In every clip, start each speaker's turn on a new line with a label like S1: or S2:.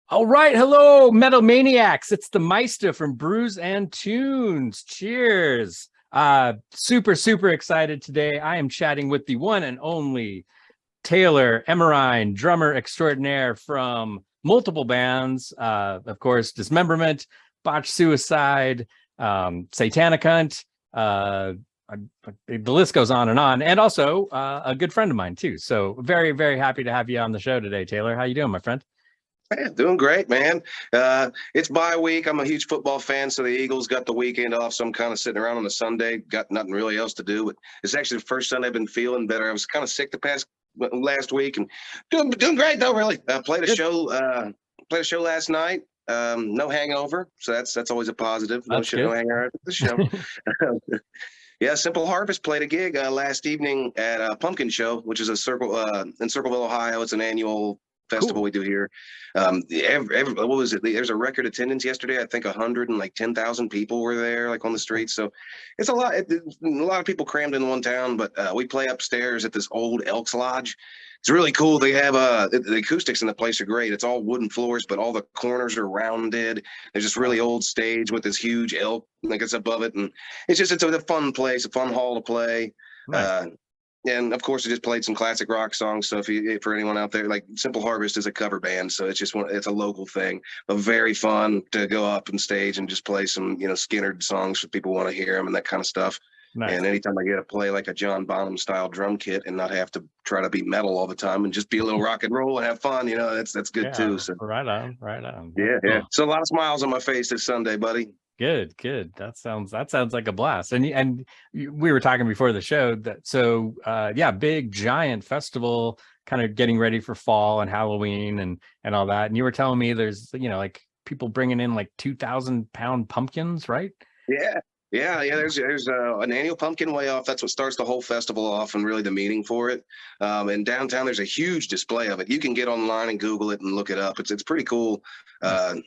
S1: All right, hello, Metal Maniacs. It's the Meista from Brews and Tunes. Cheers. Super excited today. I am chatting with the one and only Taylor Emerine, drummer extraordinaire from multiple bands. Of course, Dismemberment, Botched Suicide, Satanicunt. The list goes on, and also a good friend of mine too. So very happy to have you on the show today, Taylor. How you doing, my friend?
S2: Man, doing great, man. It's bye week. I'm a huge football fan, so the Eagles got the weekend off. So I'm kind of sitting around on a Sunday, got nothing really else to do. But it's actually the first Sunday I've been feeling better. I was kind of sick the past last week, and doing great though. Really, played a
S1: Good.
S2: show. Played a show last night. No hangover, so that's always a positive. No
S1: That's
S2: shit, no
S1: good.
S2: hangover at the show. Yeah, Simple Harvest played a gig last evening at a Pumpkin Show, which is a circle in Circleville, Ohio. It's an annual festival
S1: Cool.
S2: we do here. What was it? There's a record attendance yesterday. I think 110,000 people were there, like on the streets. So it's a lot. A lot of people crammed in one town. But we play upstairs at this old Elks Lodge. It's really cool. They have the acoustics in the place are great. It's all wooden floors, but all the corners are rounded. There's this really old stage with this huge elk like it's above it, and it's a fun place, a fun hall to play.
S1: Nice.
S2: Uh, and of course, I just played some classic rock songs. So for anyone out there, like Simple Harvest is a cover band, so it's a local thing, but very fun to go up and stage and just play some Skinner songs for people who want to hear them and that kind of stuff.
S1: Nice.
S2: And anytime I get to play like a John Bonham style drum kit and not have to try to be metal all the time and just be a little rock and roll and have fun, that's good
S1: Yeah,
S2: too. So
S1: right on.
S2: yeah, yeah.
S1: Cool.
S2: So a lot of smiles on my face this Sunday, buddy.
S1: Good. That sounds like a blast. We were talking before the show that yeah, big giant festival, kind of getting ready for fall and Halloween and all that. And you were telling me there's like people bringing in like 2,000-pound pumpkins, right?
S2: Yeah. Yeah. There's an annual pumpkin way off. That's what starts the whole festival off, and really the meaning for it. In downtown, there's a huge display of it. You can get online and Google it and look it up. It's pretty cool.
S1: Nice.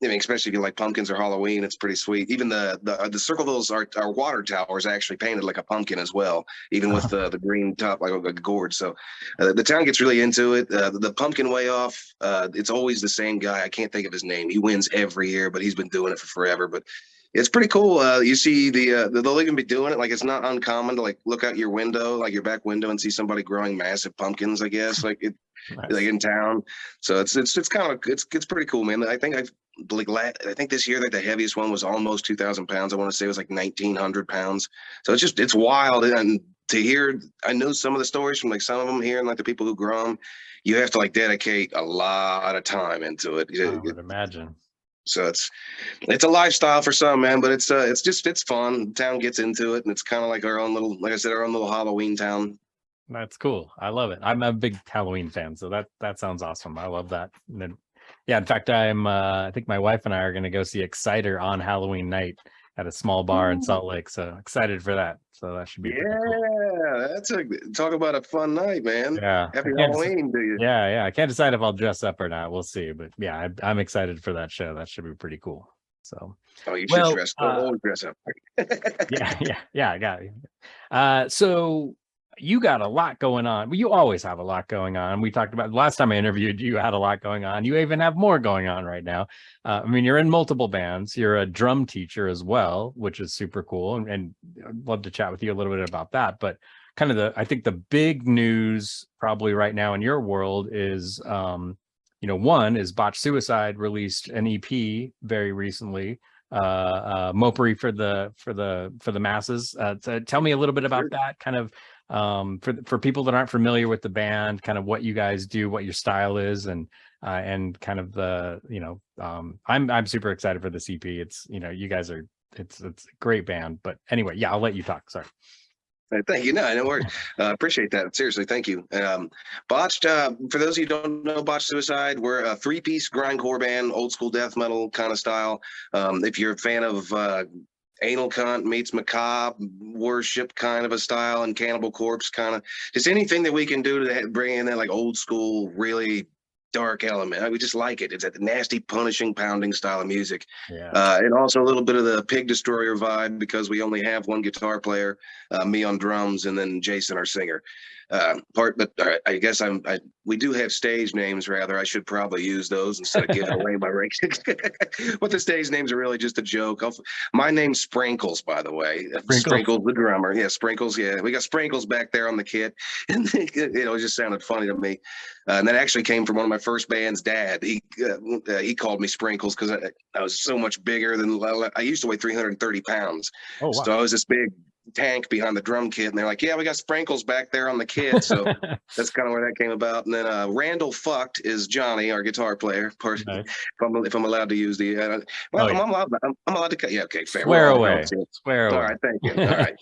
S2: I mean, especially if you like pumpkins or Halloween, it's pretty sweet. Even the Circlevilles, our water tower is actually painted like a pumpkin as well, even with the green top like a gourd. So the town gets really into it. The pumpkin way off, it's always the same guy. I can't think of his name. He wins every year, but he's been doing it for forever. But it's pretty cool. You see they'll even be doing it. Like it's not uncommon to like look out your window, like your back window, and see somebody growing massive pumpkins. I guess like
S1: Nice.
S2: in town. So it's kind of it's pretty cool, man. I think this year that the heaviest one was almost 2,000 pounds. I want to say it was like 1,900 pounds. So it's wild. And to hear, I know some of the stories from like some of them here and like the people who grow them, you have to like dedicate a lot of time into it.
S1: I would imagine.
S2: So it's a lifestyle for some, man, but it's fun. The town gets into it, and it's kind of like our own little, like I said, our own little Halloween town.
S1: That's cool. I love it. I'm a big Halloween fan, so that sounds awesome. I love that. And then, yeah, in fact, I think my wife and I are going to go see Exciter on Halloween night at a small bar in Salt Lake. So excited for that. So that should be pretty cool.
S2: Yeah, that's a talk about a fun night, man.
S1: Yeah.
S2: Happy Halloween to you.
S1: Yeah. I can't decide if I'll dress up or not. We'll see. But yeah, I'm excited for that show. That should be pretty cool. So,
S2: Oh, you should
S1: well,
S2: dress. Always dress up.
S1: yeah, I got you. So you got a lot going on. Well, you always have a lot going on. We talked about last time I interviewed you, had a lot going on. You even have more going on right now. I mean, you're in multiple bands. You're a drum teacher as well, which is super cool. And I'd love to chat with you a little bit about that. But kind of I think the big news probably right now in your world is, one is Botched Suicide released an EP very recently. Mopery for the Masses. So tell me a little bit about that, kind of for people that aren't familiar with the band, kind of what you guys do, what your style is, and kind of I'm super excited for this EP. It's you guys are it's a great band. But anyway, yeah, I'll let you talk. Sorry.
S2: Thank you. No worries. Appreciate that. Seriously, thank you. Botched, for those of you who don't know Botched Suicide, we're a three-piece grindcore band, old school death metal kind of style. If you're a fan of Anal Cunt meets Macabre worship kind of a style, and Cannibal Corpse kind of, just anything that we can do to bring in that like old school, really dark element. We just like it. It's that nasty, punishing, pounding style of music.
S1: Yeah.
S2: And also a little bit of the Pig Destroyer vibe, because we only have one guitar player, me on drums, and then Jason, our singer. But I guess we do have stage names, rather. I should probably use those instead of giving away my rank. But the stage names are really just a joke. My name's Sprinkles, by the way. Sprinkles, the drummer. Yeah, Sprinkles. Yeah, we got Sprinkles back there on the kit. And it just sounded funny to me. And that actually came from one of my first band's dad. He called me Sprinkles because I was so much bigger than I used to weigh 330 pounds.
S1: Oh, wow.
S2: So I was this big tank behind the drum kit, and they're like, yeah, we got Sprinkles back there on the kit. So that's kind of where that came about. And then Randall Fucked is Johnny, our guitar player. Nice. If I'm allowed to use the I'm allowed to cut. Yeah, okay, fair.
S1: Swear away.
S2: All right, thank you. All right.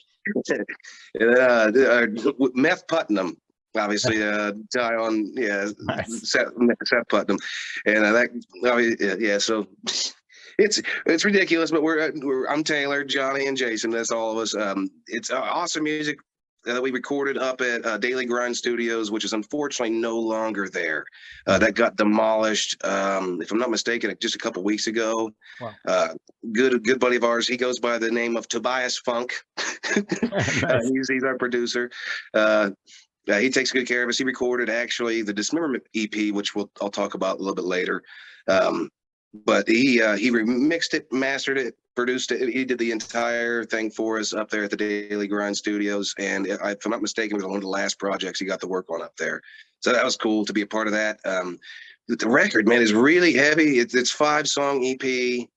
S2: And then Meth Putnam, obviously, tie on, yeah, nice. Seth Putnam, and yeah, so it's ridiculous, but I'm Taylor, Johnny, and Jason. That's all of us. It's awesome music that we recorded up at Daily Grind Studios, which is unfortunately no longer there. That got demolished, if I'm not mistaken, just a couple weeks ago. Wow. Good buddy of ours. He goes by the name of Tobias Funk. Nice. He's our producer. He takes good care of us. He recorded actually the Dismemberment EP, which I'll talk about a little bit later. But he remixed it, mastered it, produced it. He did the entire thing for us up there at the Daily Grind Studios. And if I'm not mistaken, it was one of the last projects he got to work on up there. So that was cool to be a part of that. The record, man, is really heavy. It's 5-song EP.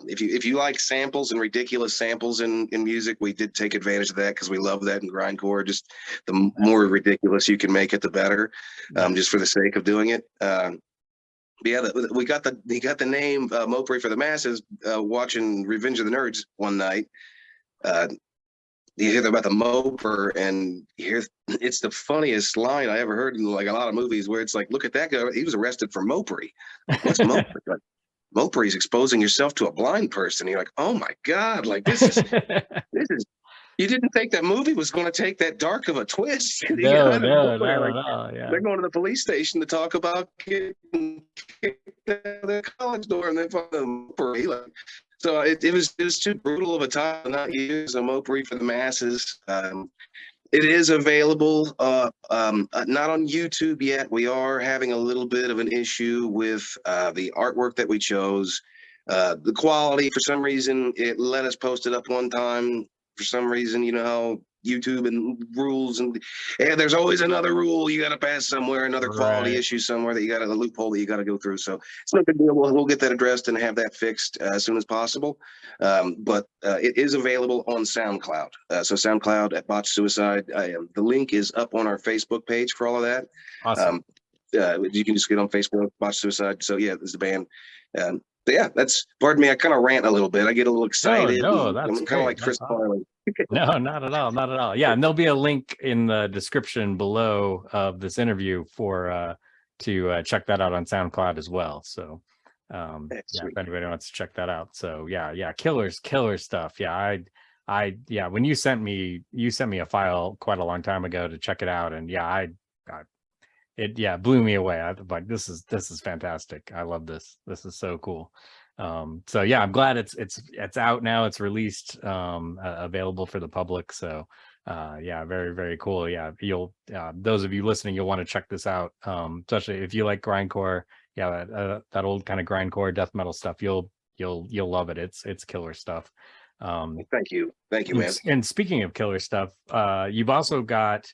S2: If you like samples and ridiculous samples in music, we did take advantage of that because we love that in grindcore. Just the more ridiculous you can make it, the better. Just for the sake of doing it. Yeah, he got the name Mopery For The Masses watching Revenge of the Nerds one night. You hear about the Moper, and it's the funniest line I ever heard in like a lot of movies, where it's like, look at that guy, he was arrested for Mopery. What's Mopery? Like, Mopery is exposing yourself to a blind person. You're like, oh my God, like this is you didn't think that movie was going to take that dark of a twist.
S1: No,
S2: yeah. They're going to the police station to talk about getting kicked out of the college door, and they find them for so it was too brutal of a time to not use a Mopery For The Masses. It is available, not on YouTube yet. We are having a little bit of an issue with the artwork that we chose. The quality, for some reason, it let us post it up one time. For some reason, you know how YouTube and rules, and there's always another rule you got to pass somewhere, another quality issue somewhere that a loophole that you got to go through. So it's no big deal. We'll get that addressed and have that fixed as soon as possible. But it is available on SoundCloud. So SoundCloud at Botched Suicide. The link is up on our Facebook page for all of that.
S1: Awesome.
S2: You can just get on Facebook, Botched Suicide. So yeah, this is the band. So yeah, pardon me, I kind of rant a little bit. I get a little excited.
S1: No, that's
S2: I'm kind of like Chris Farley.
S1: No, not at all. Not at all. Yeah. And there'll be a link in the description below of this interview to check that out on SoundCloud as well. So yeah, if anybody wants to check that out. So yeah, killer stuff. Yeah. When you sent me a file quite a long time ago to check it out. And yeah, it blew me away. I was like, this is fantastic. I love this. This is so cool. So yeah, I'm glad it's out now. It's released, available for the public. So yeah, very, very cool. Yeah, you'll those of you listening, you'll want to check this out. Especially if you like grindcore. Yeah, that old kind of grindcore death metal stuff. You'll love it. It's killer stuff.
S2: Thank you, man.
S1: And speaking of killer stuff, you've also got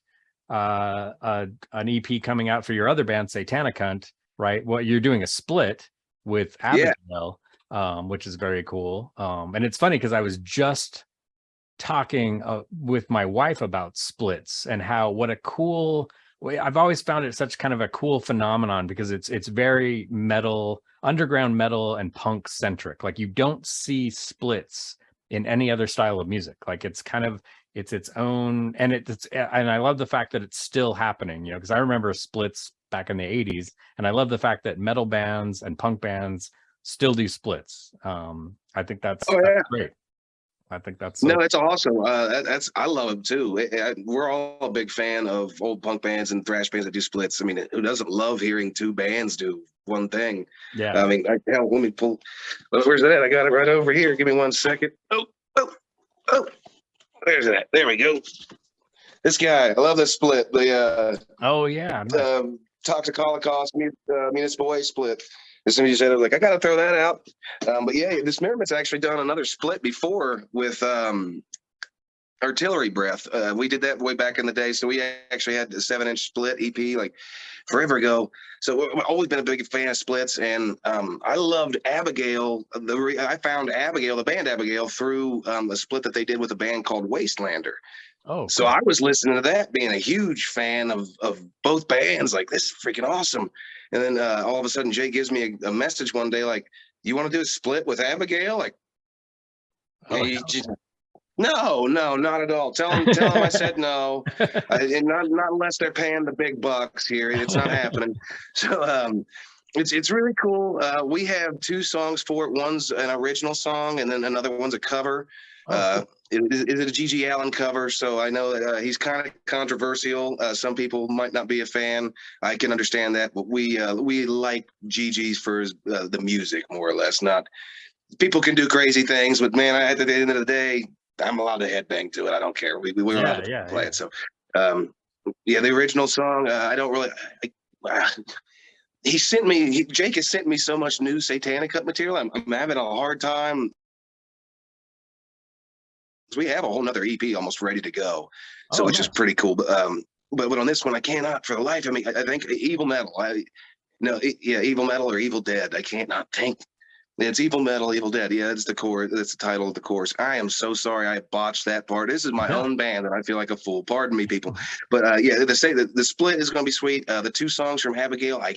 S1: an EP coming out for your other band, Satanicunt, right? Well, you're doing a split with Abigail, which is very cool. And it's funny because I was just talking with my wife about splits and what a cool way. I've always found it such kind of a cool phenomenon because it's very metal, underground metal and punk centric. Like you don't see splits in any other style of music. Like it's kind of its own, and and I love the fact that it's still happening, because I remember splits back in the 80s, and I love the fact that metal bands and punk bands still do splits. I think that's great. I think that's
S2: No,
S1: so.
S2: it's awesome. That's I love it too. We're all a big fan of old punk bands and thrash bands that do splits. I mean, who doesn't love hearing two bands do one thing?
S1: Yeah.
S2: I mean, hell, let me pull. Where's that? I got it right over here. Give me 1 second. Oh, oh, oh. There's that. There we go. This guy, I love this split. The
S1: Oh yeah. Nice.
S2: Toxic Holocaust Municipal Waste split. As soon as you said it, I was like, I got to throw that out. But yeah, Dismemberment's actually done another split before with Artillery Breath. We did that way back in the day. So we actually had a 7-inch split EP like forever ago. So I've always been a big fan of splits. And I loved Abigail. I found Abigail, the band Abigail, through a split that they did with a band called Wastelander.
S1: Oh,
S2: So
S1: cool.
S2: I was listening to that, being a huge fan of both bands, like, this is freaking awesome. And then all of a sudden, Jay gives me a message one day, like, you want to do a split with Abigail? Like,
S1: Oh,
S2: no, not at all. Tell him I said no, and not unless they're paying the big bucks here. It's not happening. So it's really cool. We have 2 songs for it. One's an original song, and then another one's a cover.
S1: cool.
S2: Is it a G.G. Allen cover? So I know that he's kind of controversial. Some people might not be a fan. I can understand that, but we like G.G.'s for his, the music, more or less. Not people can do crazy things, but man, at the end of the day, I'm allowed to headbang to it. I don't care. We're allowed to play it. So yeah, the original song. I don't really. Jake has sent me so much new Satanicunt material. I'm having a hard time. We have a whole nother EP almost ready to go, so it's just pretty cool. But on this one, I cannot for the life. I mean, I think Evil Metal. Evil Metal or Evil Dead. I can't not think. It's Evil Metal, Evil Dead. Yeah, that's the core. That's the title of the course. I am so sorry I botched that part. This is my own band, and I feel like a fool. Pardon me, people. But yeah, they say that the split is going to be sweet. The 2 songs from Abigail, I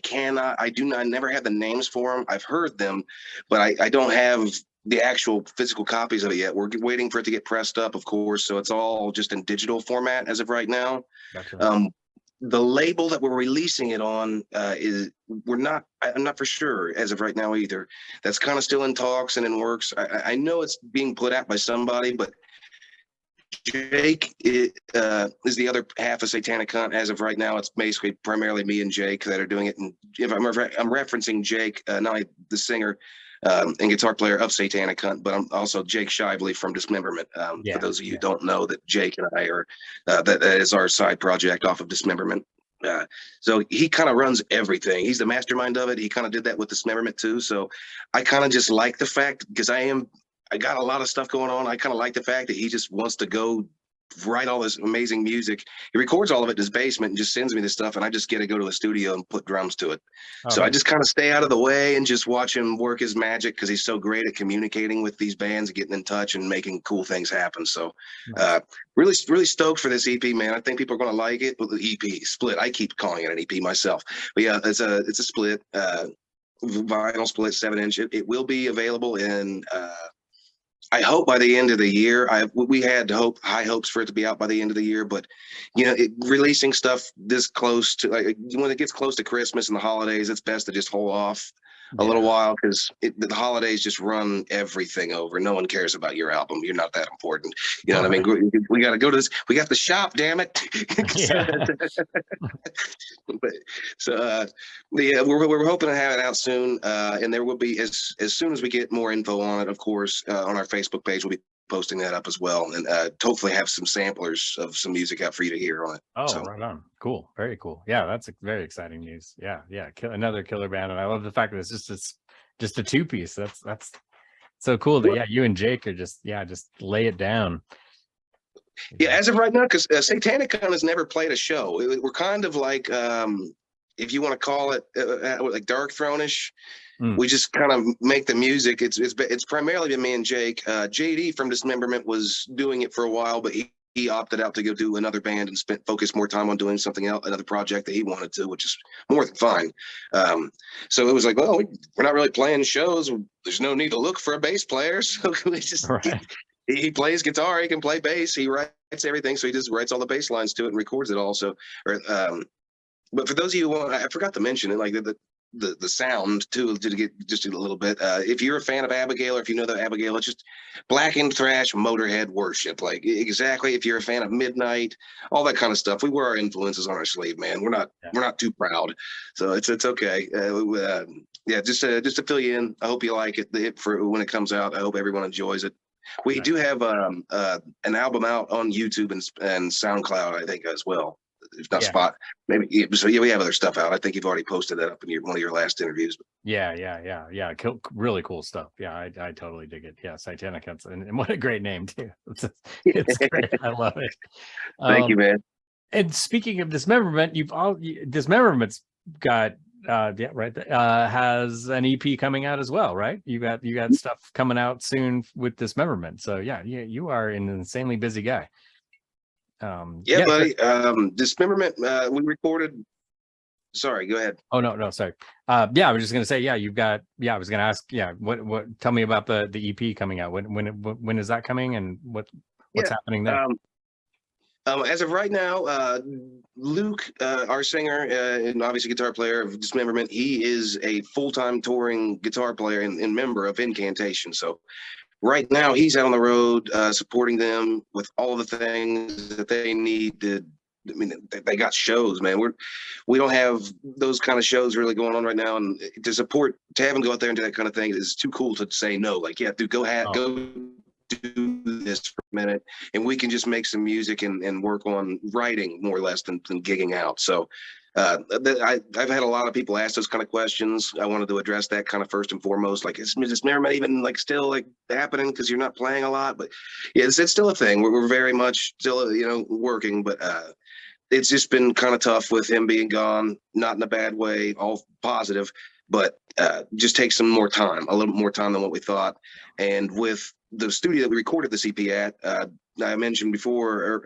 S2: never had the names for them. I've heard them, but I don't have the actual physical copies of it yet. We're waiting for it to get pressed up, of course. So it's all just in digital format as of right now.
S1: Gotcha.
S2: The label that we're releasing it on I'm not for sure as of right now either. That's kind of still in talks and in works. I know it's being put out by somebody, but Jake is the other half of Satanicunt as of right now. It's basically primarily me and Jake that are doing it. And if I'm referencing Jake, not only the singer and guitar player of Satanicunt, but I'm also Jake Shively from Dismemberment. For those of you who don't know, that Jake and I are that is our side project off of Dismemberment. So he kind of runs everything. He's the mastermind of it. He kind of did that with Dismemberment too. So I kind of just like the fact, because I got a lot of stuff going on. I kind of like the fact that he just wants to go write all this amazing music. He records all of it in his basement and just sends me this stuff, and I just get to go to a studio and put drums to it. So I just kind of stay out of the way and just watch him work his magic, because he's so great at communicating with these bands, getting in touch and making cool things happen. So really stoked for this EP, man. I think people are going to like it. Well, the EP split, I keep calling it an EP myself, but yeah, it's a split, vinyl split, 7-inch. It will be available in I hope by the end of the year. We had high hopes for it to be out by the end of the year, but releasing stuff this close to, like, when it gets close to Christmas and the holidays, it's best to just hold off a little while, because the holidays just run everything over. No one cares about your album. You're not that important. You know what I mean? We got to go to this. We got the shop, damn it. Yeah, we're hoping to have it out soon, and there will be, as soon as we get more info on it, of course, on our Facebook page, we'll be posting that up as well, and hopefully have some samplers of some music out for you to hear on it.
S1: Right on. Cool. Very cool. Yeah, that's very exciting news. Yeah. Another killer band, and I love the fact that it's just a 2-piece. That's so cool that you and Jake are just lay it down.
S2: Yeah, as of right now, because Satanicunt has never played a show. We're kind of like, if you want to call it like Dark Throne-ish. We just kind of make the music. It's primarily been me and Jake. JD from Dismemberment was doing it for a while, but he opted out to go do another band and focus more time on doing something else, another project that he wanted to, which is more than fine. So it was like, well, we're not really playing shows. There's no need to look for a bass player. So we just he plays guitar, he can play bass, he writes everything, so he just writes all the bass lines to it and records it all. So, but for those of you who I forgot to mention it, like the sound to get just a little bit. If you're a fan of Abigail, or if you know the Abigail, it's just blackened thrash Motorhead worship. Like exactly, if you're a fan of Midnight, all that kind of stuff. We wear our influences on our sleeve, man. We're not too proud, so it's okay. Yeah, just to fill you in. I hope you like it for when it comes out. I hope everyone enjoys it. We do have an album out on YouTube and SoundCloud, I think, as well. If not Spot, maybe. So yeah, we have other stuff out. I think you've already posted that up in one of your last interviews.
S1: Yeah. Really cool stuff. Yeah, I totally dig it. Yeah, Satanicunt, and what a great name too. It's great. I love it.
S2: Thank you, man.
S1: And speaking of Dismemberment, Dismemberment's got has an EP coming out as well, right? You got stuff coming out soon with Dismemberment. So yeah, you are an insanely busy guy.
S2: Buddy. Dismemberment, we recorded. Sorry, go ahead.
S1: Oh no, sorry. I was just gonna say, I was gonna ask, what tell me about the EP coming out. When is that coming, and what's happening there?
S2: As of right now, Luke, our singer and obviously guitar player of Dismemberment, he is a full-time touring guitar player and member of Incantation. So right now he's out on the road supporting them with all the things that they need to. I mean, they got shows, man. We don't have those kind of shows really going on right now, and to have them go out there and do that kind of thing is too cool to say no. Like, yeah, dude, go do this for a minute, and we can just make some music and work on writing more or less than gigging out. So I've had a lot of people ask those kind of questions. I wanted to address that kind of first and foremost. Like, is Dismemberment even like still like happening because you're not playing a lot? But yeah, it's still a thing. We're very much still working, but it's just been kind of tough with him being gone. Not in a bad way, all positive, but just takes some more time, a little more time than what we thought. And with the studio that we recorded the EP at, I mentioned before,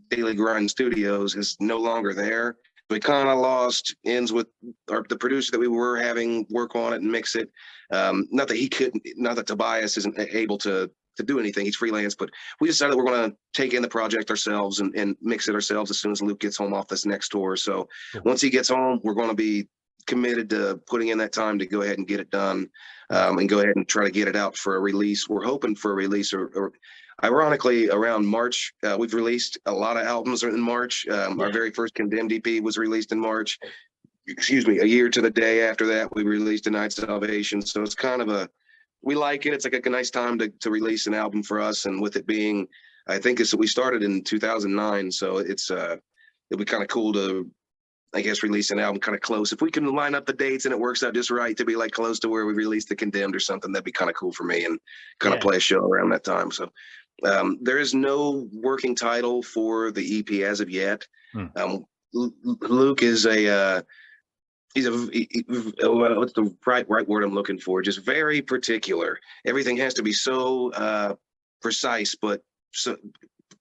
S2: Daily Grind Studios is no longer there. We kind of lost ends with the producer that we were having work on it and mix it. Not that Tobias isn't able to do anything. He's freelance, but we decided we're going to take in the project ourselves and mix it ourselves as soon as Luke gets home off this next tour. So once he gets home, we're going to be committed to putting in that time to go ahead and get it done, and go ahead and try to get it out for a release. We're hoping for a release, or ironically, around March. We've released a lot of albums in March. Our very first Condemned EP was released in March. Excuse me, a year to the day after that, we released A Night Salvation. So it's kind of we like it. It's like a nice time to release an album for us. And with it being, I think we started in 2009. So it'll be kind of cool to, I guess, release an album kind of close. If we can line up the dates and it works out just right to be like close to where we released the Condemned or something, that'd be kind of cool for me, and kind of play a show around that time. So there is no working title for the EP as of yet. Luke is what's the right word I'm looking for? Just very particular. Everything has to be so precise, but so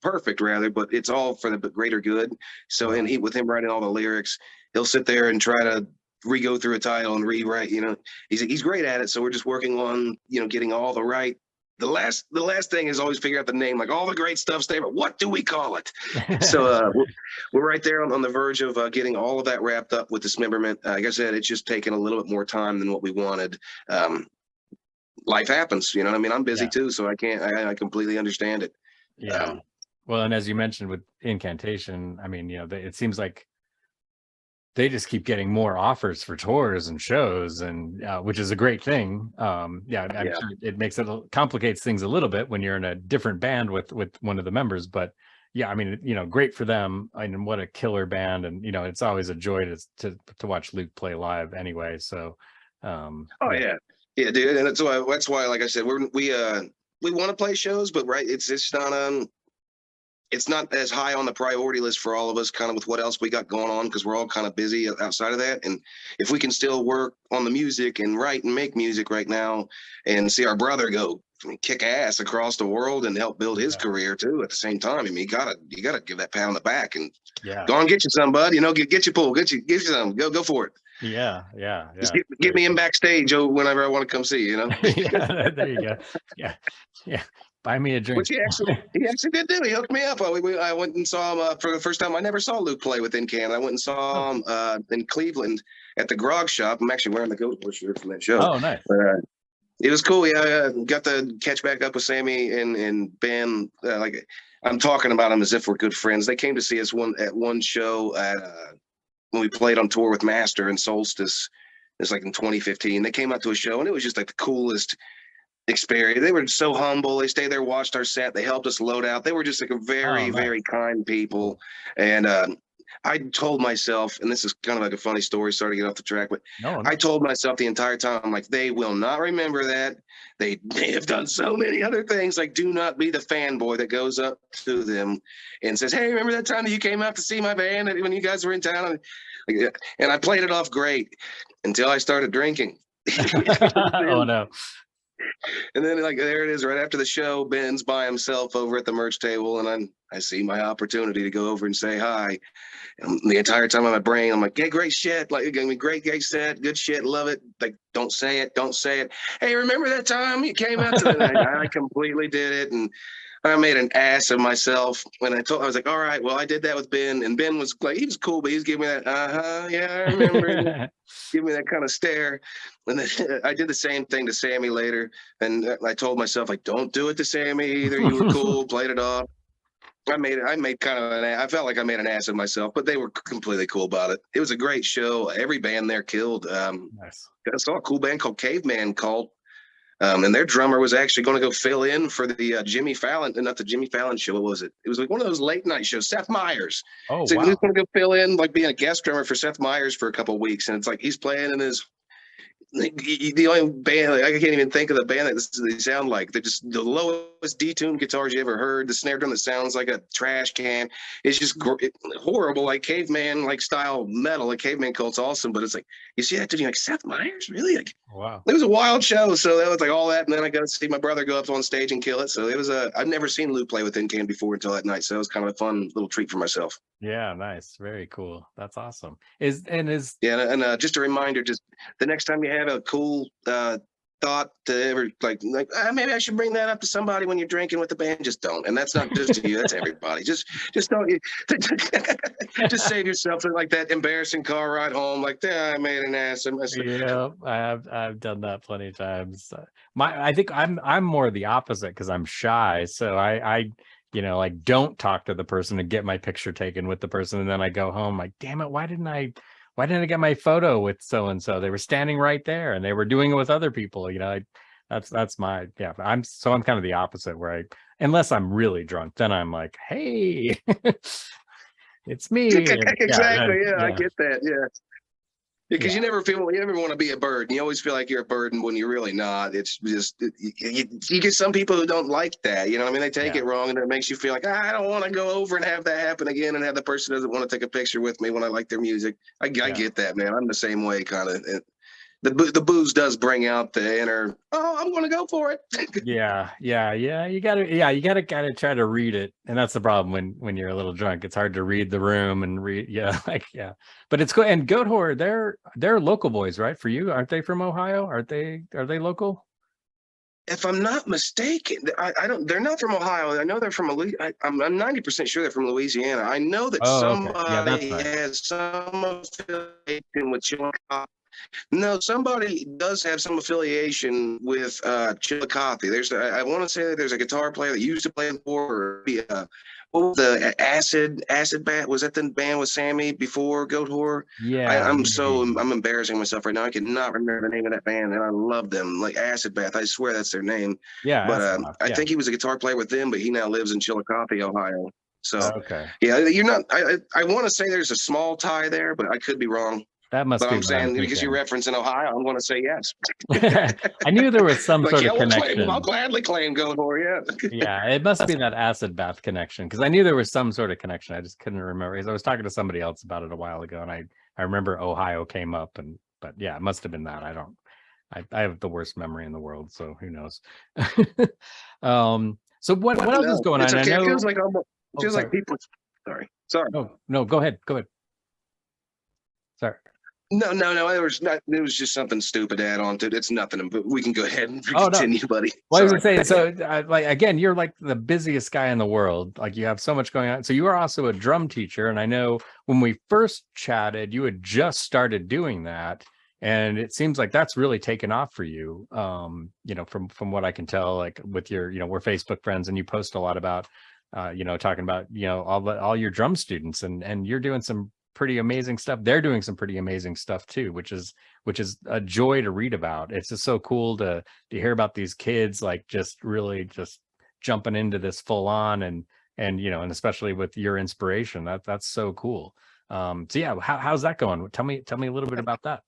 S2: perfect rather, but it's all for the greater good. So, and with him writing all the lyrics, he'll sit there and try to re-go through a title and rewrite. He's great at it. So we're just working on getting all the right. The last thing is always figure out the name. Like, all the great stuff's there, but what do we call it? So we're right there on the verge of getting all of that wrapped up with Dismemberment. Like I said, it's just taken a little bit more time than what we wanted. Life happens, I mean, I'm busy too, so I completely understand it.
S1: Well, and as you mentioned with Incantation, I mean, it seems like they just keep getting more offers for tours and shows, and which is a great thing. I'm sure it complicates things a little bit when you're in a different band with one of the members, but I mean, great for them. And what a killer band, and it's always a joy to watch Luke play live anyway. So
S2: yeah, dude, and that's why like I said, we want to play shows, but it's just not it's not as high on the priority list for all of us, kind of with what else we got going on, because we're all kind of busy outside of that. And if we can still work on the music and write and make music right now, and see our brother go kick ass across the world and help build his career too at the same time, I mean, you gotta give that pat on the back and go on, get you some, bud. Get your pull, get you some, go for it.
S1: Yeah.
S2: Just get me in backstage whenever I want to come see you.
S1: Yeah, there you go. Yeah. buy me a drink.
S2: Which he actually did do. He hooked me up. I went and saw him for the first time. I never saw Luke play with Can. I went and saw him in Cleveland at the Grog Shop. I'm actually wearing the Goat Horse shirt from that show.
S1: Oh, nice.
S2: It was cool. Yeah, I got to catch back up with Sammy and Ben. Like I'm talking about them as if we're good friends. They came to see us at one show when we played on tour with Master and Solstice. It was like in 2015. They came out to a show and it was just like the coolest experience. They were so humble. They stayed there, watched our set. They helped us load out. They were just like a very, very kind people. And I told myself, and this is kind of like a funny story, sorry to get off the track, but I told myself the entire time, I'm like, they will not remember that. They have done so many other things. Like, do not be the fanboy that goes up to them and says, hey, remember that time that you came out to see my band when you guys were in town? And I played it off great until I started drinking.
S1: Oh, no.
S2: And then like there it is, right after the show, Ben's by himself over at the merch table, and I see my opportunity to go over and say hi. And the entire time in my brain, I'm like, yeah, great shit, like great set, good shit, love it. Like, don't say it. Hey, remember that time you came out to the night? I completely did it, and I made an ass of myself. When I was like, all right, well, I did that with Ben, and Ben was like, he was cool, but he was giving me that, yeah, I remember. Give me that kind of stare. And then I did the same thing to Sammy later. And I told myself, like, don't do it to Sammy either. You were cool, played it off. I made kind of I felt like I made an ass of myself, but they were completely cool about it. It was a great show. Every band there killed.
S1: Nice.
S2: I saw a cool band called Caveman Cult. And their drummer was actually going to go fill in for the Jimmy Fallon, not the Jimmy Fallon show. What was it? It was like one of those late night shows. Seth Meyers.
S1: Oh,
S2: so
S1: wow.
S2: He was going to go fill in, like being a guest drummer for Seth Meyers for a couple of weeks. And it's like he's playing in his. The only band, like, I can't even think of the band that they sound like. They're just the lowest detuned guitars you ever heard. The snare drum that sounds like a trash can. It's just horrible, like caveman, like style metal. Like Caveman Cult's awesome, but it's like you see that dude, you're like Seth Meyers, really? Like,
S1: wow,
S2: it was a wild show. So that was like all that, and then I got to see my brother go up on stage and kill it. So it was I've never seen Lou play with Can before until that night. So it was kind of a fun little treat for myself.
S1: Yeah, nice, very cool. That's awesome.
S2: Just a reminder, just the next time you have a cool thought to ever like maybe I should bring that up to somebody when you're drinking with the band, just don't. And that's not just you, that's everybody. Just don't. Just save yourself like that embarrassing car ride home, like, I made an ass of myself.
S1: Yeah, I've done that plenty of times. I think I'm more the opposite because I'm shy, so I like don't talk to the person and get my picture taken with the person, and then I go home like, damn it, why didn't I get my photo with so and so? They were standing right there and they were doing it with other people. That's my I'm kind of the opposite, where unless I'm really drunk, then I'm like, hey, it's me.
S2: Exactly. I get that. Yeah. Because you never want to be a burden. You always feel like you're a burden when you're really not. It's just, you get some people who don't like that. You know what I mean? They take it wrong, and it makes you feel like, I don't want to go over and have that happen again, and have the person doesn't want to take a picture with me when I like their music. I get that, man. I'm the same way, kind of. The booze does bring out the inner, I'm going to go for it. Yeah.
S1: You gotta try to read it. And that's the problem when you're a little drunk. It's hard to read the room and read. But it's cool. And Goat Whore, they're local boys, right? For you, aren't they from Ohio? Are they local?
S2: If I'm not mistaken, they're not from Ohio. I know they're from I'm 90% sure they're from Louisiana. I know that somebody has some affiliation with Chillicothe. No, somebody does have some affiliation with Chillicothe. I want to say that there's a guitar player that used to play for the Acid Bat. Was that the band with Sammy before Goat Whore?
S1: Yeah.
S2: I'm embarrassing myself right now. I cannot remember the name of that band, and I love them. Like Acid Bath, I swear that's their name.
S1: Yeah.
S2: But I think he was a guitar player with them, but he now lives in Chillicothe, Ohio. So
S1: okay.
S2: Yeah, you're not. I want to say there's a small tie there, but I could be wrong.
S1: That must be.
S2: I'm saying, because you reference in Ohio, I'm going to say yes.
S1: I knew there was some sort of connection.
S2: I'll gladly claim Goat Whore,
S1: yeah, it must be that Acid Bath connection, because I knew there was some sort of connection. I just couldn't remember. Because I was talking to somebody else about it a while ago, and I remember Ohio came up, but yeah, it must have been that. I have the worst memory in the world, so who knows? So what else is going on?
S2: Okay.
S1: I know,
S2: it feels like people. Sorry.
S1: No, go ahead. Sorry.
S2: No. It was just something stupid to add on to it. It's nothing, but we can go ahead and
S1: Oh no.
S2: continue, buddy.
S1: Well, I was
S2: Sorry.
S1: gonna say, so like again, you're like the busiest guy in the world. Like you have so much going on. So you are also a drum teacher, and I know when we first chatted, you had just started doing that, and it seems like that's really taken off for you. You know, from what I can tell, like with your, you know, we're Facebook friends, and you post a lot about, you know, talking about, you know, all your drum students, and you're doing some pretty amazing stuff. They're doing some pretty amazing stuff too, which is a joy to read about. It's just so cool to hear about these kids like just really just jumping into this full on, and you know, and especially with your inspiration, that's so cool. So yeah, how's that going? Tell me a little bit about that.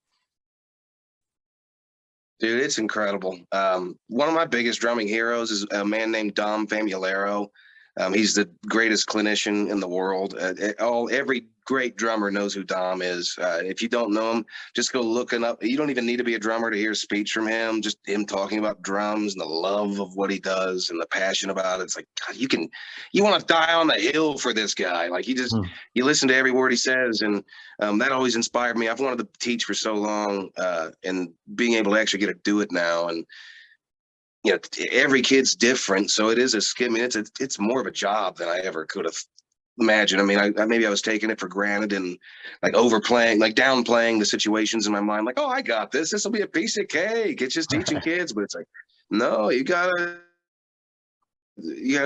S2: Dude, it's incredible. One of my biggest drumming heroes is a man named Dom Famularo. He's the greatest clinician in the world. Every great drummer knows who Dom is. If you don't know him, just go looking up. You don't even need to be a drummer to hear a speech from him. Just him talking about drums and the love of what he does and the passion about it. It's like, God, you want to die on the hill for this guy. Like you listen to every word he says, and that always inspired me. I've wanted to teach for so long, and being able to actually get to do it now, and you know, every kid's different, so it is a skill. I mean, it's more of a job than I ever could have imagined. I mean, maybe I was taking it for granted and like overplaying, like downplaying the situations in my mind. Like, oh, I got this. This will be a piece of cake. It's just teaching kids, but it's like, no, you gotta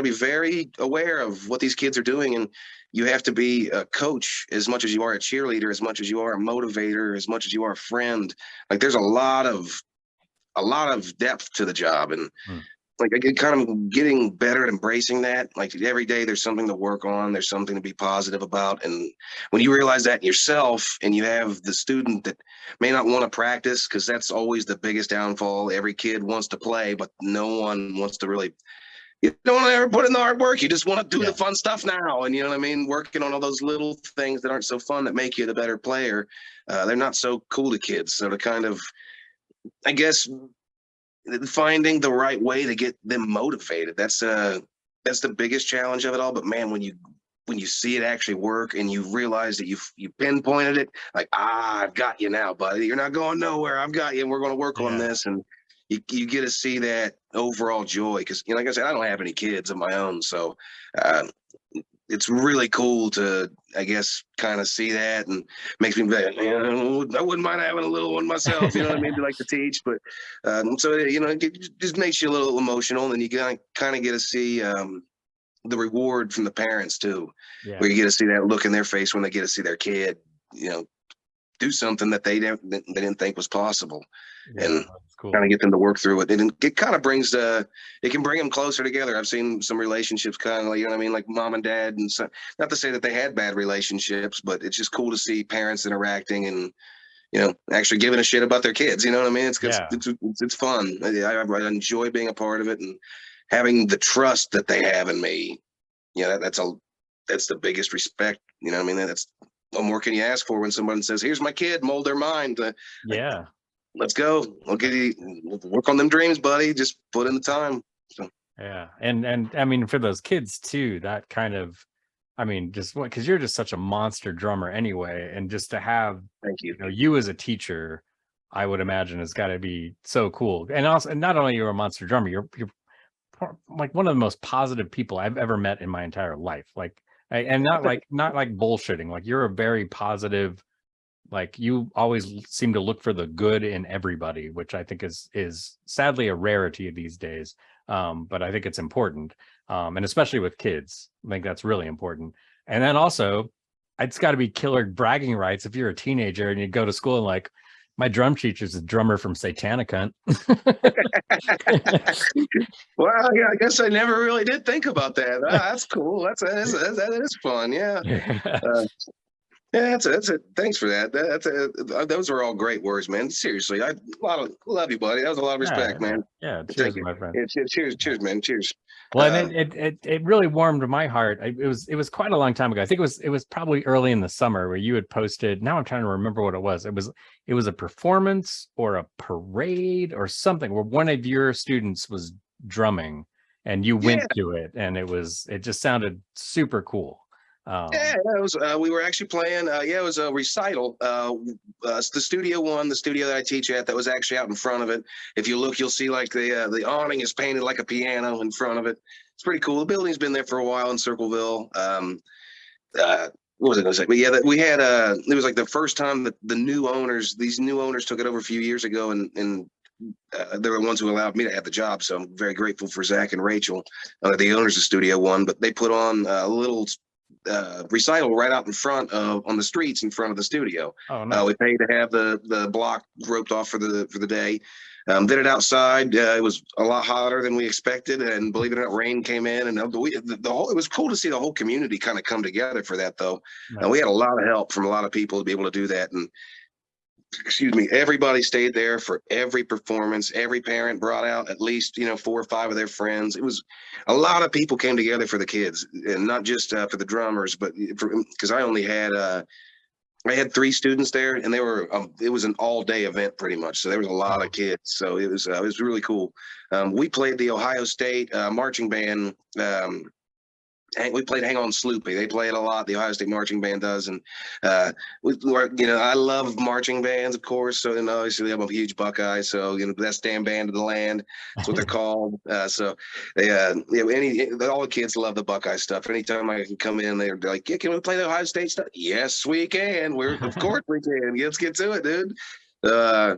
S2: be very aware of what these kids are doing, and you have to be a coach as much as you are a cheerleader, as much as you are a motivator, as much as you are a friend. Like, there's a lot of depth to the job, and
S1: Hmm.
S2: like I get kind of getting better at embracing that. Like every day there's something to work on, there's something to be positive about, and when you realize that in yourself, and you have the student that may not want to practice, because that's always the biggest downfall. Every kid wants to play, but no one wants to really, you don't want to ever put in the hard work. You just want to do
S1: Yeah.
S2: the fun stuff now, and you know what I mean, working on all those little things that aren't so fun that make you the better player. They're not so cool to kids, so to kind of, I guess, finding the right way to get them motivated. That's the biggest challenge of it all. But man, when you see it actually work, and you realize that you pinpointed it, like, I've got you now, buddy. You're not going nowhere. I've got you, and we're going to work on
S1: Yeah.
S2: this. And you get to see that overall joy, because, you know, like I said, I don't have any kids of my own, so uh, it's really cool to, I guess, kind of see that, and makes me like, I wouldn't mind having a little one myself. You know what I mean? To like to teach, but so you know, it just makes you a little emotional, and you kind of get to see the reward from the parents too,
S1: Yeah.
S2: where you get to see that look in their face when they get to see their kid, you know, do something that they didn't think was possible,
S1: Yeah,
S2: and
S1: that's cool.
S2: kind of get them to work through it. And it kind of brings it can bring them closer together. I've seen some relationships kind of like, you know what I mean, like mom and dad, and so, not to say that they had bad relationships, but it's just cool to see parents interacting, and you know, actually giving a shit about their kids. You know what I mean?
S1: Yeah.
S2: It's fun. I enjoy being a part of it, and having the trust that they have in me. You know, that's the biggest respect. You know what I mean? That's, what more can you ask for when someone says, "Here's my kid, mold their mind." Like,
S1: Yeah.
S2: let's go. We'll work on them dreams, buddy. Just put in the time. So,
S1: Yeah. And I mean, for those kids too, that kind of, I mean, just what, because you're just such a monster drummer anyway, and just to have,
S2: thank you.
S1: you know, you as a teacher, I would imagine has got to be so cool. And also, and not only you're a monster drummer, you're like one of the most positive people I've ever met in my entire life. Like, and not like bullshitting. Like you're a very positive, like you always seem to look for the good in everybody, which I think is sadly a rarity these days. But I think it's important, and especially with kids, I think that's really important. And then also, it's got to be killer bragging rights if you're a teenager and you go to school and like, my drum teacher's a drummer from Satanicunt.
S2: Well, yeah, I guess I never really did think about that. That's cool. That is fun. Yeah.
S1: Yeah.
S2: Yeah, that's it. Thanks for that. Those are all great words, man. Seriously, love you, buddy. That was a lot of respect, man.
S1: Yeah.
S2: Thank
S1: Cheers,
S2: you.
S1: my friend.
S2: Yeah, cheers, man. Cheers.
S1: Well, and it really warmed my heart. It was quite a long time ago. I think it was probably early in the summer where you had posted. Now I'm trying to remember what it was. It was a performance or a parade or something where one of your students was drumming and you went
S2: Yeah,
S1: to it, and it just sounded super cool.
S2: Yeah, it was. We were actually playing. Yeah, it was a recital. It's the Studio One, the studio that I teach at, that was actually out in front of it. If you look, you'll see like the awning is painted like a piano in front of it. It's pretty cool. The building's been there for a while in Circleville. What was I going to say? But yeah, that we had. It was like the first time that these new owners took it over a few years ago, and they were the ones who allowed me to have the job. So I'm very grateful for Zach and Rachel, the owners of Studio One. But they put on a little recital right out in front of on the streets in front of the studio.
S1: Oh, nice.
S2: We paid to have the block roped off for the day. Did it outside. It was a lot hotter than we expected, and believe it or not, rain came in, and the whole. It was cool to see the whole community kind of come together for that, though.
S1: Nice.
S2: We had a lot of help from a lot of people to be able to do that, and excuse me, everybody stayed there for every performance. Every parent brought out at least 4 or 5 of their friends. It was a lot of people came together for the kids, and not just for the drummers, but because I had 3 students there, and they were it was an all-day event pretty much. So there was a lot of kids. So it was really cool. We played the Ohio State marching band. We played Hang On Sloopy. They play it a lot. The Ohio State marching band does. And, I love marching bands, of course. So, and obviously I'm a huge Buckeye. So, best damn band of the land. That's what they're called. So they, all the kids love the Buckeye stuff. Anytime I can come in, they're like, yeah, can we play the Ohio State stuff? Yes, we can. Of course we can. Let's get to it, dude. Yeah,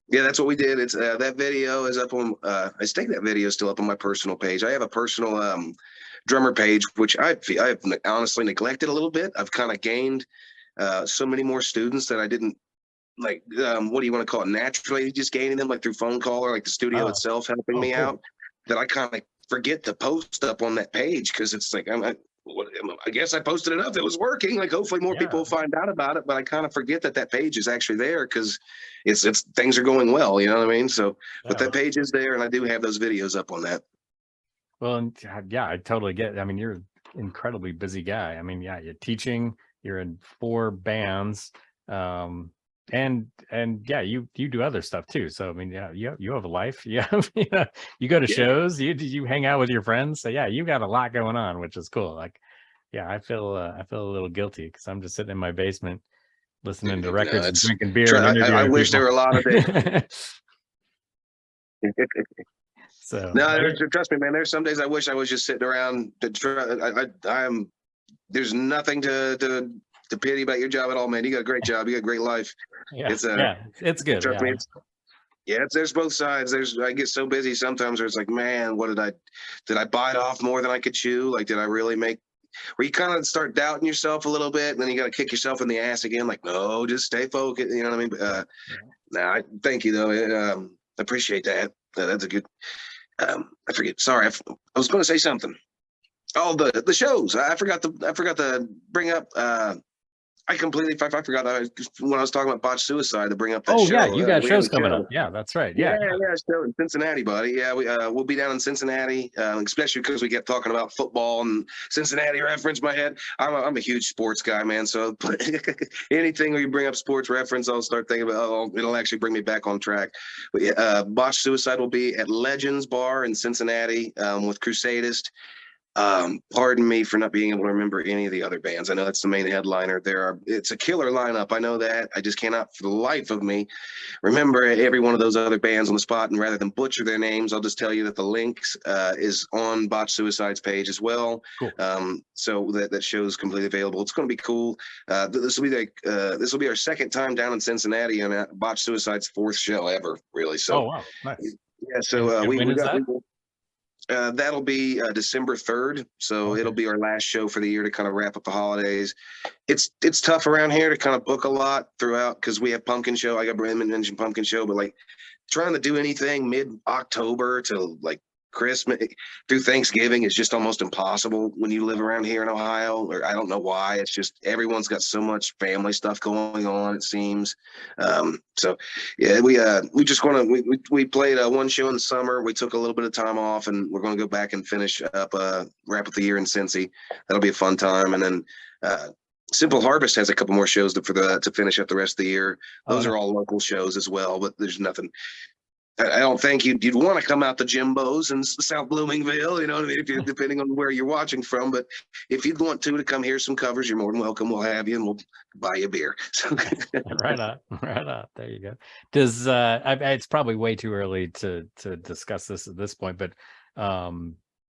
S2: that's what we did. It's that video is up on. I think that video is still up on my personal page. I have a personal drummer page, which I've honestly neglected a little bit. I've kind of gained so many more students that I didn't like. What do you want to call it? Naturally, just gaining them like through phone call or like the studio itself helping me out. That I kind of forget to post up on that page because it's like I guess I posted enough. It was working. Like hopefully more people find out about it, but I kind of forget that page is actually there because it's things are going well. You know what I mean? So, but that page is there, and I do have those videos up on that.
S1: Well, yeah, I totally get it. I mean, you're an incredibly busy guy. I mean, yeah, you're teaching, you're in 4 bands, and yeah, you do other stuff too. So I mean, yeah, you have a life. You go to shows, you hang out with your friends. So yeah, you got a lot going on, which is cool. Like, yeah, I feel a little guilty because I'm just sitting in my basement listening to records and drinking beer.
S2: I wish there were a lot of days.
S1: So
S2: no, trust me, man. There's some days I wish I was just sitting around to try. There's nothing to pity about your job at all, man. You got a great job. You got a great life.
S1: Yeah, it's good.
S2: Trust me. There's both sides. I get so busy sometimes where it's like, man, did I bite off more than I could chew? Like, did I really make? Where you kind of start doubting yourself a little bit, and then you got to kick yourself in the ass again. Like, no, just stay focused. You know what I mean? Thank you though. I appreciate that. That's a good. I forget. Sorry, I was going to say something. Oh, the shows. I forgot to bring up. I completely I forgot when I was talking about Botched Suicide to bring up that show.
S1: Yeah, you got shows coming up. Yeah, that's right. Yeah,
S2: show in Cincinnati, buddy. Yeah, we'll be down in Cincinnati, especially because we get talking about football and Cincinnati reference my head. I'm a huge sports guy, man. So anything where you bring up sports reference, I'll start thinking about. It'll actually bring me back on track. But yeah, Botched Suicide will be at Legends Bar in Cincinnati with Crusadist. Pardon me for not being able to remember any of the other bands. I know that's the main headliner. It's a killer lineup. I know that. I just cannot for the life of me remember every one of those other bands on the spot. And rather than butcher their names, I'll just tell you that the links is on Botched Suicide's page as well.
S1: Cool.
S2: So that show is completely available. It's going to be cool. This will be our second time down in Cincinnati and Botched Suicide's 4th show ever, really. So,
S1: wow, nice.
S2: Yeah. So that'll be December 3rd. So it'll be our last show for the year to kind of wrap up the holidays. It's tough around here to kind of book a lot throughout because we have Pumpkin Show. I got mentioned Pumpkin Show, but like trying to do anything mid-October to like Christmas through Thanksgiving is just almost impossible when you live around here in Ohio. Or I don't know why. It's just everyone's got so much family stuff going on, it seems. So yeah, we just want to we played one show in the summer. We took a little bit of time off, and we're going to go back and finish up wrap up the year in Cincy. That'll be a fun time. And then Simple Harvest has a couple more shows to finish up the rest of the year. Those are all local shows as well, but there's nothing. I don't think you'd want to come out to Jimbo's in South Bloomingville, you know what I mean? If you, depending on where you're watching from, but if you'd want to come hear some covers, you're more than welcome. We'll have you and we'll buy you a beer. So
S1: Right on, right on. There you go. Does it's probably way too early to discuss this at this point, but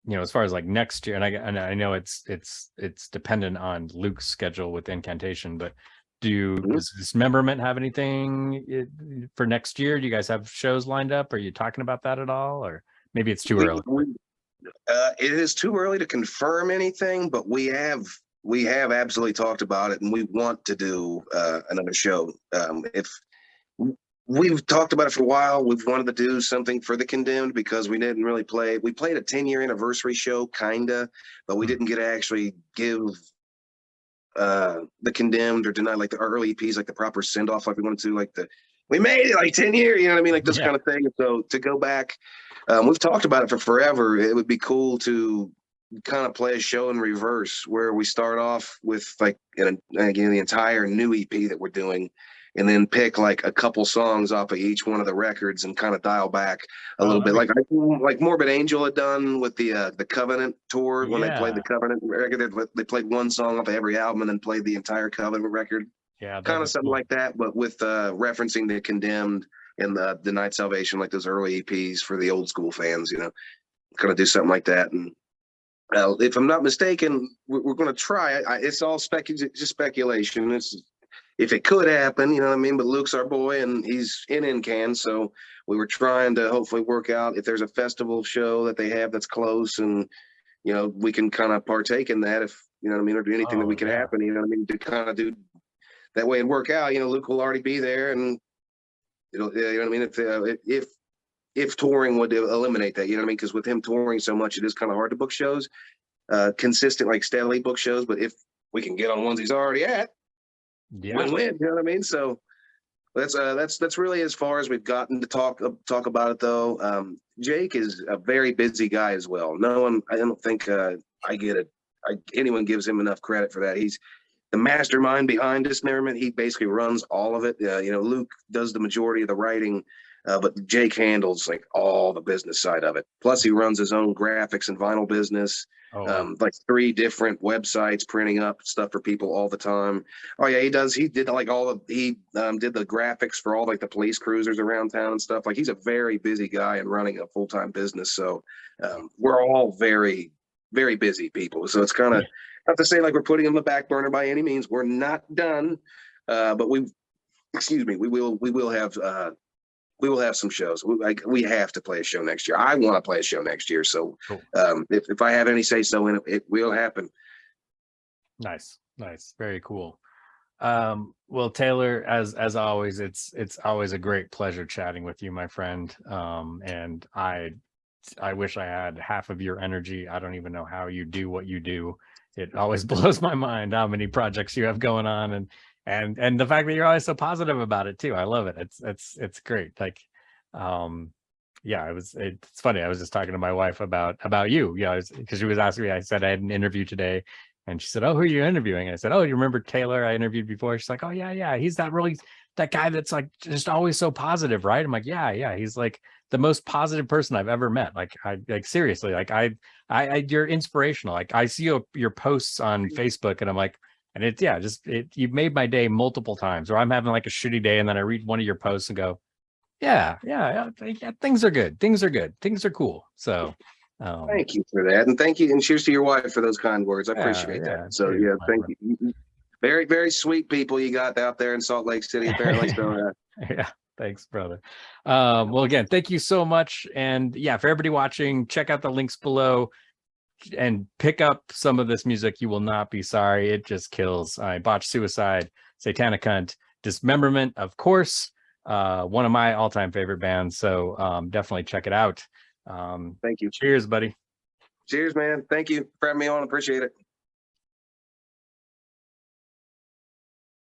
S1: you know, as far as like next year, and I know it's dependent on Luke's schedule with Incantation, but does Dismemberment have anything for next year? Do you guys have shows lined up? Are you talking about that at all, or maybe it's too early?
S2: It is too early to confirm anything, but we have absolutely talked about it, and we want to do another show. If we've talked about it for a while, we've wanted to do something for the Condemned because we didn't really play. We played a 10-year anniversary show, kinda, but we didn't get to actually give the Condemned or deny like the early EPs like the proper send off like we wanted to, like we made it like 10 years, you know what I mean, like this kind of thing. So to go back, we've talked about it for forever. It would be cool to kind of play a show in reverse where we start off with like again the entire new EP that we're doing, and then pick like a couple songs off of each one of the records and kind of dial back a little bit, like Morbid Angel had done with the Covenant tour when they played the Covenant record. They played one song off of every album and then played the entire Covenant record. Yeah, kind of something cool like that, but with referencing the Condemned and the Night Salvation, like those early EPs for the old school fans, you know, kind of do something like that. And if I'm not mistaken, we're going to try. It's all just speculation. It's if it could happen, you know what I mean? But Luke's our boy and he's in Incan. So we were trying to hopefully work out if there's a festival show that they have that's close, and, you know, we can kind of partake in that if, you know what I mean, or do anything that we can happen, you know what I mean, to kind of do that way and work out. You know, Luke will already be there, and it'll, you know what I mean, if touring would eliminate that, you know what I mean, because with him touring so much, it is kind of hard to book shows, consistent, like steadily book shows. But if we can get on ones he's already at, win-win, you know what I mean? So that's really as far as we've gotten to talk about it, though. Jake is a very busy guy as well. I don't think anyone gives him enough credit for that. He's the mastermind behind Dismemberment. He basically runs all of it. You know, Luke does the majority of the writing, but Jake handles like all the business side of it. Plus, he runs his own graphics and vinyl business. Like 3 different websites, printing up stuff for people all the time. Oh yeah, he does. He did like he did the graphics for all like the police cruisers around town and stuff. Like he's a very busy guy and running a full-time business. So we're all very, very busy people. So it's kind of not to say like we're putting him on the back burner by any means. We're not done, but we will have some shows. We have to play a show next year. I want to play a show next year. So cool. If I have any say so in it, it will happen. Nice. Very cool. Well, Taylor, as always, it's always a great pleasure chatting with you, my friend. And I wish I had half of your energy. I don't even know how you do what you do. It always blows my mind how many projects you have going on, and the fact that you're always so positive about it too. I love it. It's great. Like, yeah, it's funny. I was just talking to my wife about you, because she was asking me. I said I had an interview today, and she said, "Oh, who are you interviewing?" And I said, "Oh, you remember Taylor I interviewed before?" She's like, "Oh yeah, he's that guy that's like just always so positive, right?" I'm like, yeah, he's like the most positive person I've ever met. Like, seriously, like you're inspirational. Like I see your posts on Facebook, and I'm like, and you've made my day multiple times. Or I'm having like a shitty day, and then I read one of your posts and go, yeah, things are good. Things are cool. So thank you for that, and thank you, and cheers to your wife for those kind words. I appreciate that. So thank you. Very, very sweet people you got out there in Salt Lake City, apparently. So yeah, thanks, brother. Well, again, thank you so much. And yeah, for everybody watching, check out the links below and pick up some of this music. You will not be sorry. It just kills. Botched Suicide, Satanicunt, Dismemberment, of course. One of my all-time favorite bands. So definitely check it out. Thank you. Cheers, buddy. Cheers, man. Thank you for having me on. Appreciate it.